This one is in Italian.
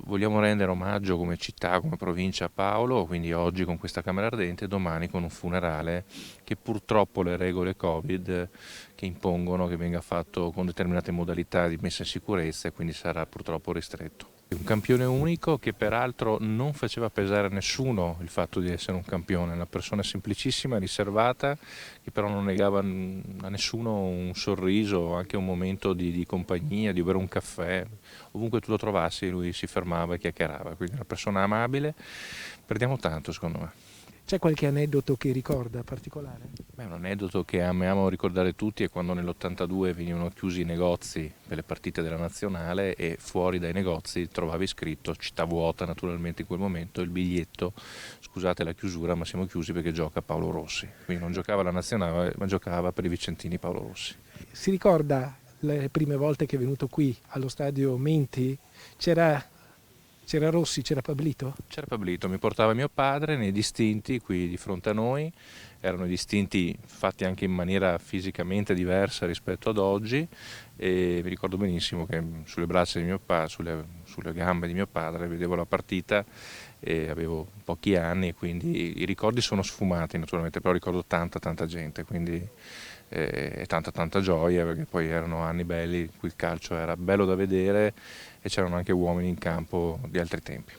vogliamo rendere omaggio come città, come provincia a Paolo, quindi oggi con questa Camera Ardente e domani con un funerale che purtroppo le regole Covid che impongono che venga fatto con determinate modalità di messa in sicurezza e quindi sarà purtroppo ristretto. Un campione unico che peraltro non faceva pesare a nessuno il fatto di essere un campione, una persona semplicissima, riservata, che però non negava a nessuno un sorriso, anche un momento di compagnia, di bere un caffè, ovunque tu lo trovassi lui si fermava e chiacchierava, quindi una persona amabile, perdiamo tanto secondo me. C'è qualche aneddoto che ricorda particolare? Beh, un aneddoto che amiamo ricordare tutti è quando nell'82 venivano chiusi i negozi per le partite della nazionale e fuori dai negozi trovavi scritto, città vuota naturalmente in quel momento, il biglietto, scusate la chiusura ma siamo chiusi perché gioca Paolo Rossi, quindi non giocava la nazionale ma giocava per i Vicentini Paolo Rossi. Si ricorda le prime volte che è venuto qui allo stadio Menti? C'era, c'era Rossi, c'era Pablito? C'era Pablito, mi portava mio padre nei distinti qui di fronte a noi, erano distinti fatti anche in maniera fisicamente diversa rispetto ad oggi e mi ricordo benissimo che sulle braccia di mio padre, sulle gambe di mio padre vedevo la partita e avevo pochi anni e quindi i ricordi sono sfumati naturalmente, però ricordo tanta gente, quindi tanta gioia perché poi erano anni belli in cui il calcio era bello da vedere e c'erano anche uomini in campo di altri tempi.